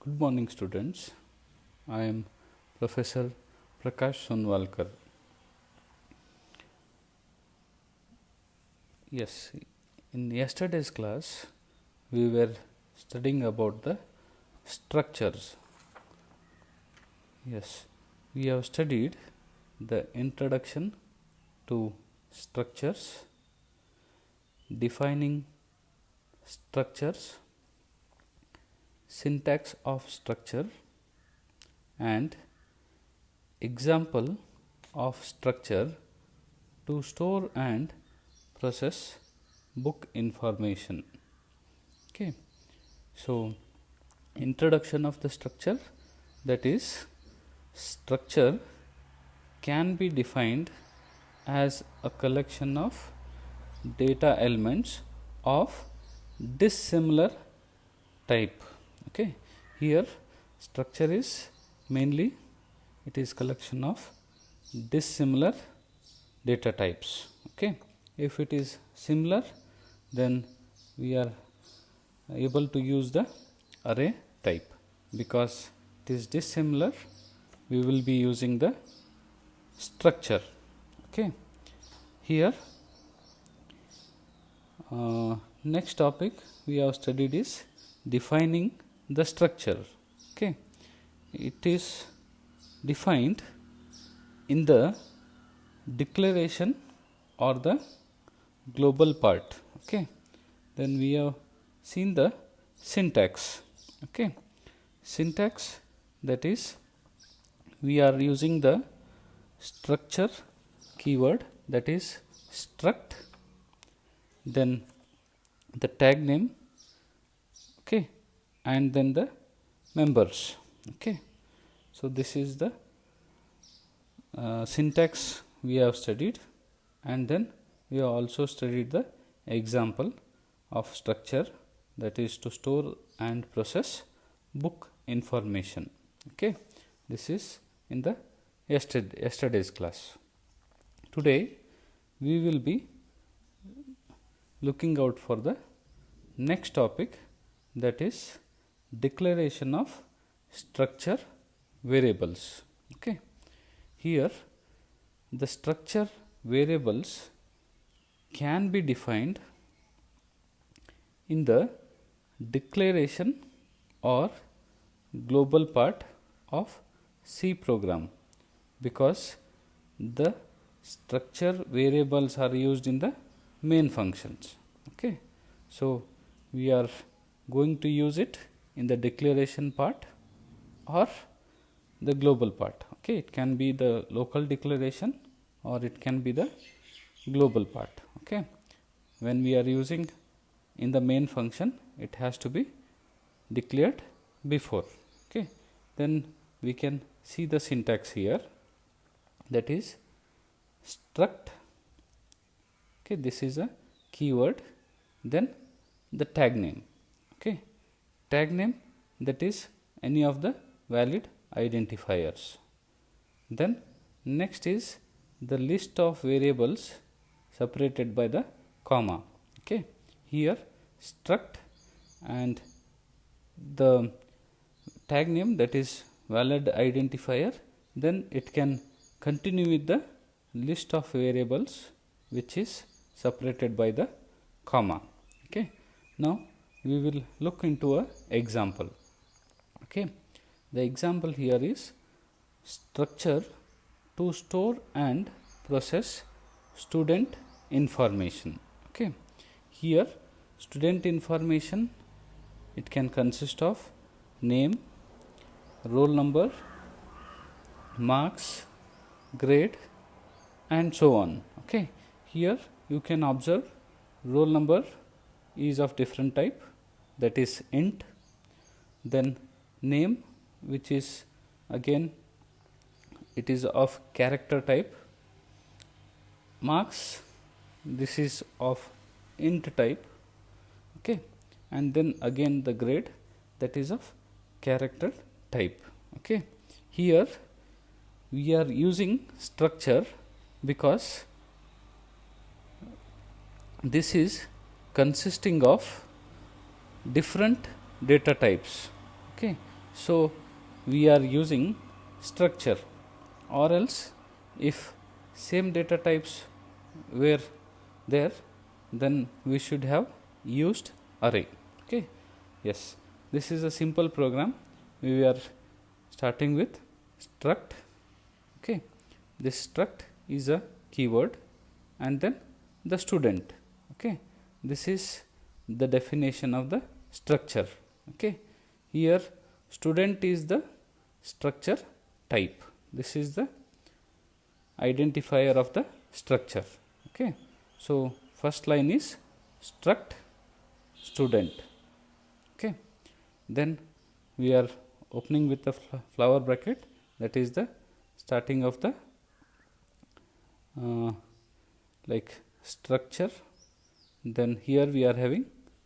Good morning, students. I am Professor Prakash Sonwalkar. Yes, in yesterday's class, we were studying about the structures. Yes, we have studied the introduction to structures, defining structures, syntax of structure, and example of structure to store and process book information. Okay. So, introduction of the structure, that is, structure can be defined as a collection of data elements of dissimilar type. Okay. Here structure is mainly it is collection of dissimilar data types. Okay. If it is similar, then we are able to use the array type. Because it is dissimilar, we will be using the structure. Okay. Here next topic we have studied is defining the structure. Okay. It is defined in the declaration or the global part. Okay. Then we have seen the syntax. Okay. Syntax, that is, we are using the structure keyword, that is struct, then the tag name, okay, and then the members. Okay. So this is the syntax we have studied, and then we have also studied the example of structure, that is to store and process book information. Okay. This is in the yesterday's class. Today we will be looking out for the next topic, that is declaration of structure variables. Okay. Here the structure variables can be defined in the declaration or global part of C program, because the structure variables are used in the main functions. Okay. So we are going to use it in the declaration part or the global part. Okay. It can be the local declaration or it can be the global part. Okay. When we are using in the main function, it has to be declared before. Okay. Then we can see the syntax here, that is struct. Okay. This is a keyword, then the tag name. Okay. Tag name, that is any of the valid identifiers. Then next is the list of variables separated by the comma. Okay. Here struct and the tag name, that is valid identifier, then it can continue with the list of variables which is separated by the comma. Okay. Now we will look into a example. Okay. The example here is structure to store and process student information. Okay. Here student information, it can consist of name, roll number, marks, grade, and so on. Okay. Here you can observe roll number is of different type, that is int, then name, which is again it is of character type, marks, this is of int type. Okay. And then again the grade, that is of character type. Okay. Here we are using structure because this is consisting of different data types. Okay. So we are using structure, or else if same data types were there, then we should have used array. Okay, yes, this is a simple program. We are starting with struct. Okay, this struct is a keyword, and then the student. Okay, this is the definition of the structure. Okay, here student is the structure type. This is the identifier of the structure. Okay, so first line is struct student. Okay, then we are opening with the flower bracket, that is the starting of the like structure. Then here we are having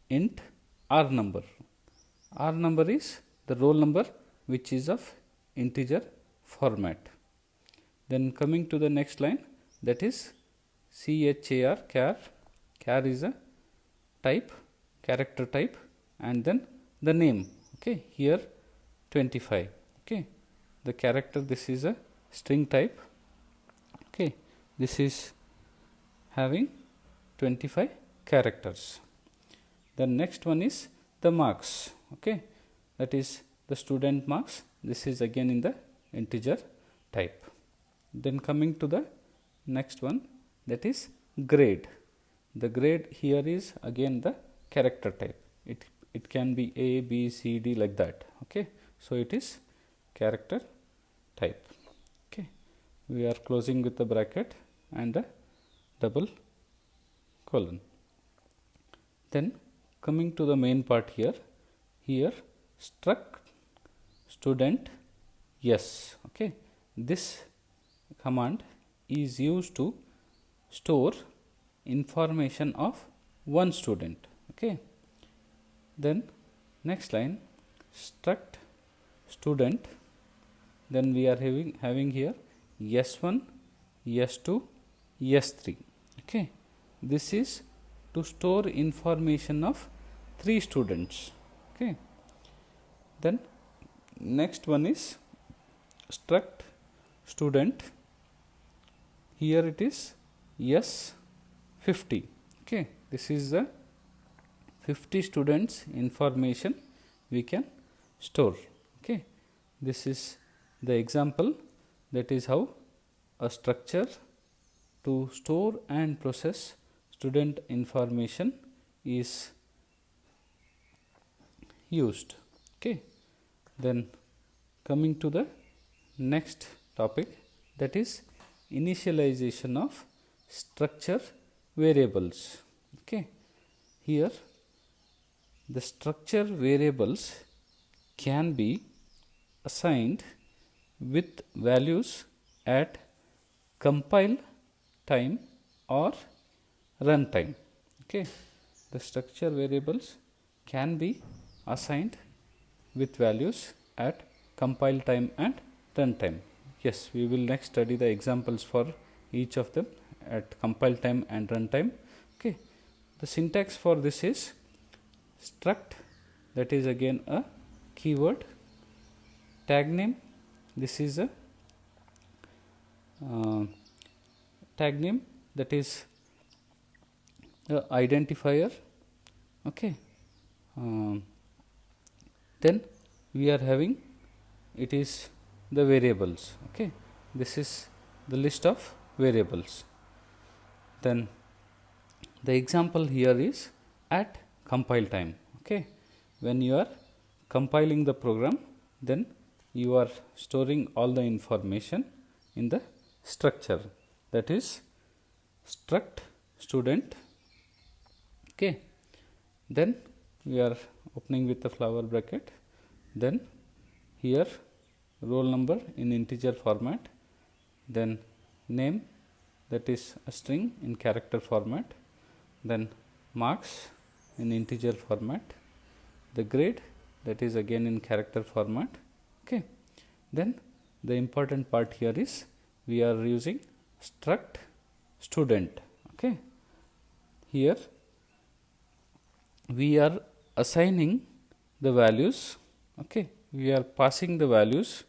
int r number. R number is the roll number which is of integer format. Then coming to the next line, that is char, char is a type, character type, and then the name. Okay, here 25. Okay, the character, this is a string type. Okay, this is having 25 characters. The next one is the marks. Okay, that is the student marks. This is again in the integer type. Then coming to the next one, that is grade. The grade here is again the character type. It can be A, B, C, D, like that. Okay, so it is character type. Okay, we are closing with the bracket and a double colon. Then coming to the main part here, struct student yes. Okay, this command is used to store information of one student. Okay, then next line struct student, then we are having here s1, s2, s3. Okay, this is to store information of 3 students. Okay, then next one is struct student, here it is s50. Okay, this is the 50 students information we can store. Okay, this is the example, that is how a structure to store and process student information is used. Okay, then coming to the next topic, that is initialization of structure variables. Okay, here the structure variables can be assigned with values at compile time or run time. Okay, the structure variables can be assigned with values at compile time and run time. Yes, we will next study the examples for each of them at compile time and run time. Okay, the syntax for this is struct, that is again a keyword, tag name, this is a tag name, that is the identifier. Okay, then we are having, it is the variables. Okay, this is the list of variables. Then the example here is at compile time. Okay, when you are compiling the program, then you are storing all the information in the structure, that is struct student. Okay, then we are opening with the flower bracket, then here roll number in integer format, then name, that is a string in character format, then marks in integer format, the grade, that is again in character format. Okay, then the important part here is we are using struct student. Okay, here we are assigning the values, okay, we are passing the values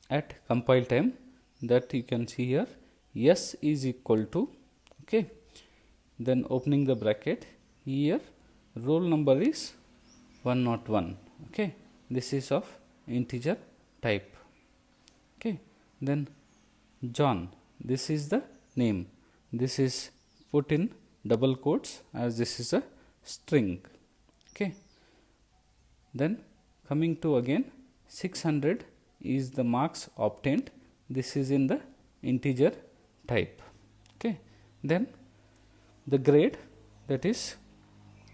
at compile time, that you can see here. S is equal to, okay, then opening the bracket, here roll number is 101, okay, this is of integer type, okay. Then John, this is the name, this is put in double quotes as this is a string, okay. Then coming to again 600 is the marks obtained, this is in the integer type, okay. Then the grade, that is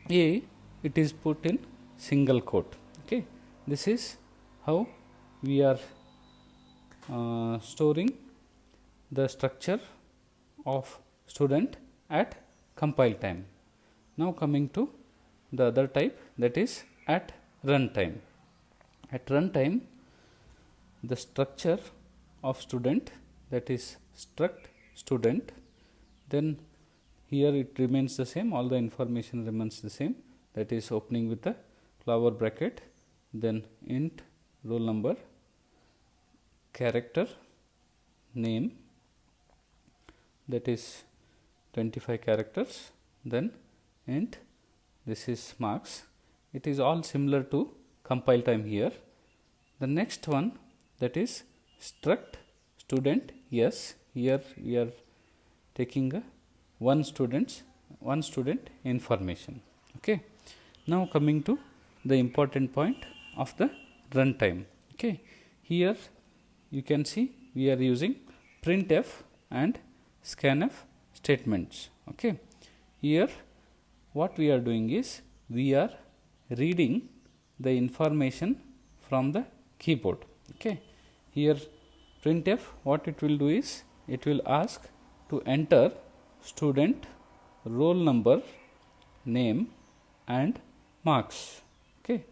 A, it is put in single quote, okay. This is how we are storing the structure of student at compile time. Now coming to the other type, that is at runtime. At runtime, the structure of student, that is struct student, then here it remains the same, all the information remains the same, that is opening with the flower bracket, then int roll number, character, name, that is 25 characters, then int, this is marks. It is all similar to compile time here. The next one, that is struct student. Yes, here we are taking a one student information, okay. Now coming to the important point of the runtime, okay. Here you can see we are using printf and scanf statements, okay. Here what we are doing is we are reading the information from the keyboard, okay. Here printf, what it will do is it will ask to enter student roll number, name and marks, okay.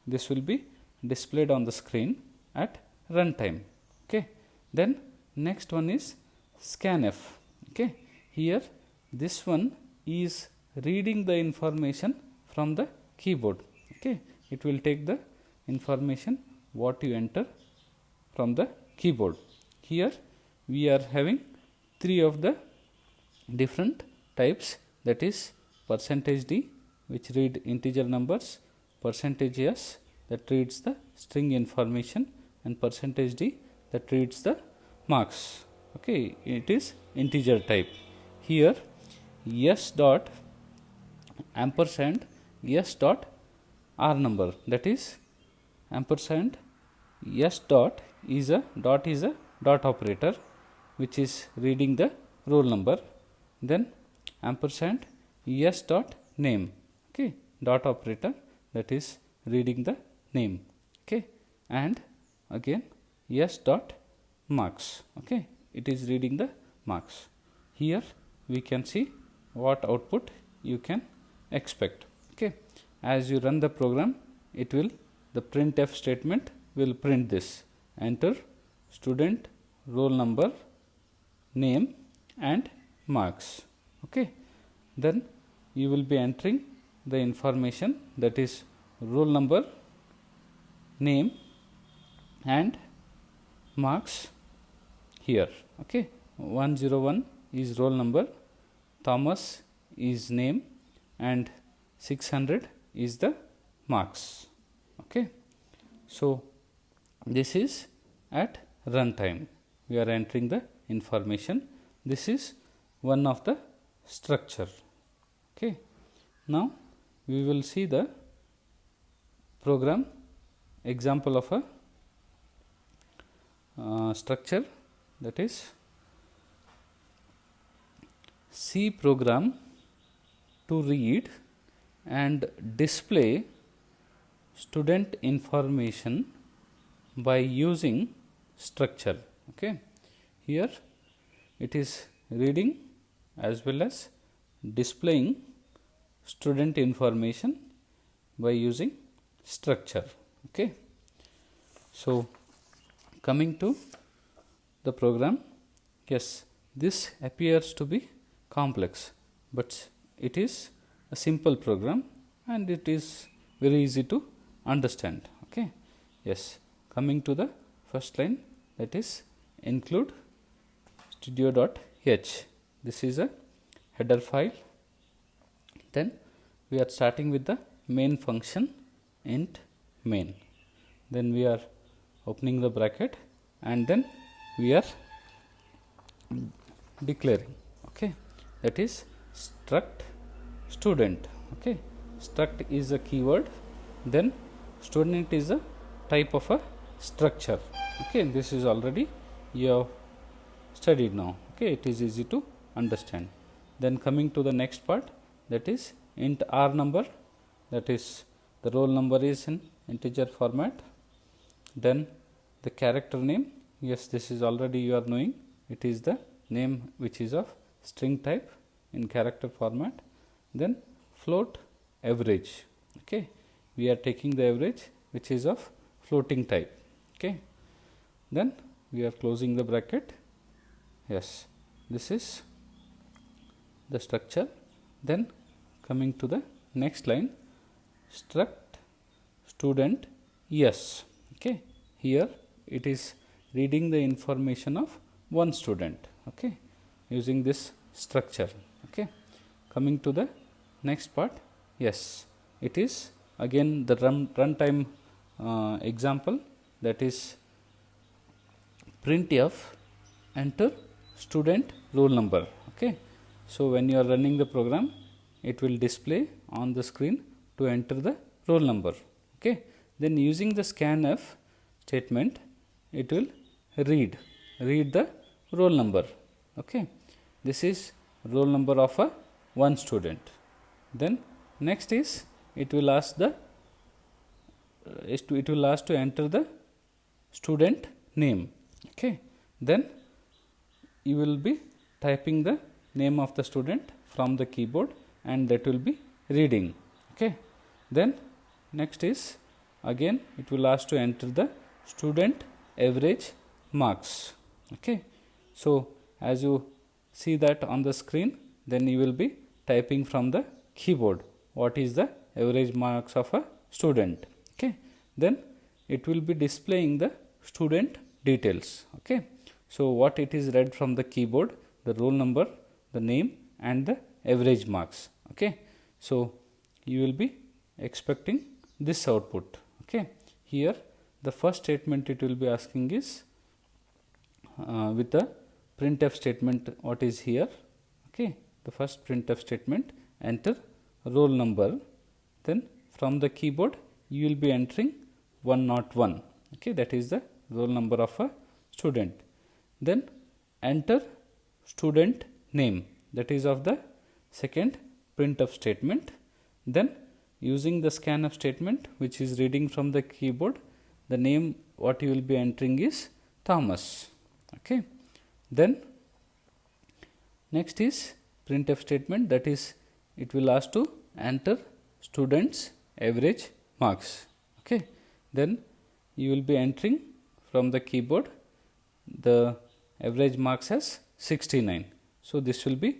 This will be displayed on the screen at runtime, okay. Then next one is scanf, okay. Here this one is reading the information from the keyboard, okay. It will take the information what you enter from the keyboard. Here we are having three of the different types, that is percentage %d which read integer numbers, percentage %s that reads the string information, and percentage %d that reads the marks, okay. It is integer type. Here s dot ampersand s dot r number, that is ampersand s dot is a dot operator which is reading the roll number, then ampersand s dot name, okay, dot operator that is reading the name, okay, and again s dot marks, okay, it is reading the marks. Here we can see what output you can expect, okay. As you run the program, it will, the printf statement will print this, enter student roll number, name and marks, okay. Then you will be entering the information, that is roll number, name and marks here, okay. 101 is roll number, Thomas is name and 600 is the marks, okay. So this is at runtime, we are entering the information. This is one of the structure, okay. Now we will see the program example of a structure, that is C program to read and display student information by using structure, okay. Here it is reading as well as displaying student information by using structure, okay. So coming to the program, yes, this appears to be complex, but it is a simple program and it is very easy to understand. Okay. Yes, coming to the first line, that is include studio.h. This is a header file. Then we are starting with the main function int main. Then we are opening the bracket and then we are declaring. Okay, that is struct student. Okay, struct is a keyword, then student is a type of a structure. Okay, this is already you have studied now. Okay, it is easy to understand. Then coming to the next part, that is int r number, that is the roll number is in integer format. Then the character name, yes, this is already you are knowing, it is the name which is of string type in character format. Then float average. Okay, we are taking the average which is of floating type. Okay, then we are closing the bracket. Yes, this is the structure. Then coming to the next line, struct student yes. Okay, here it is reading the information of one student. Okay, using this structure. Okay, coming to the next part, yes, it is again the runtime example, that is printf enter student roll number. Okay, so when you are running the program, it will display on the screen to enter the roll number. Okay, then using the scanf statement, it will read the roll number. Okay, this is roll number of a one student. Then next is it will ask the it will ask to enter the student name. Okay, then you will be typing the name of the student from the keyboard and that will be reading. Okay, then next is again it will ask to enter the student average marks. Okay, so as you see that on the screen, then you will be typing from the keyboard what is the average marks of a student. Okay, then it will be displaying the student details. Okay, so what it is read from the keyboard, the roll number, the name and the average marks. Okay, so you will be expecting this output. Okay, here the first statement it will be asking is with the printf statement, what is here. Okay, the first printf statement, enter roll number, then from the keyboard you will be entering 101. Okay, that is the roll number of a student. Then enter student name, that is of the second printf statement. Then using the scanf statement, which is reading from the keyboard, the name what you will be entering is Thomas. Okay, then next is printf statement, that is it will ask to enter students average marks. Okay, then you will be entering from the keyboard the average marks as 69. So this will be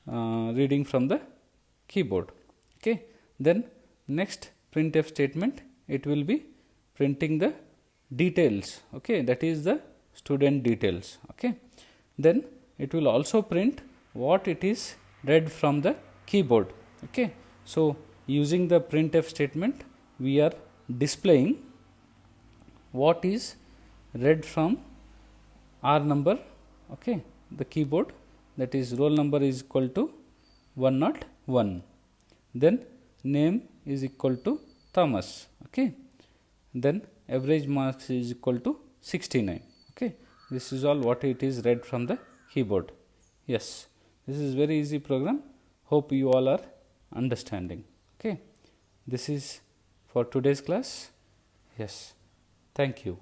reading from the keyboard. Okay, then next printf statement, it will be printing the details. Okay, that is the student details. Okay, then it will also print what it is read from the keyboard. Okay, so using the printf statement, we are displaying what is read from r number. Okay, the keyboard, that is roll number is equal to 101, then name is equal to Thomas. Okay, then average marks is equal to 69. Okay, this is all what it is read from the keyboard. Yes, this is very easy program. Hope you all are understanding. Okay, this is for today's class. Yes, thank you.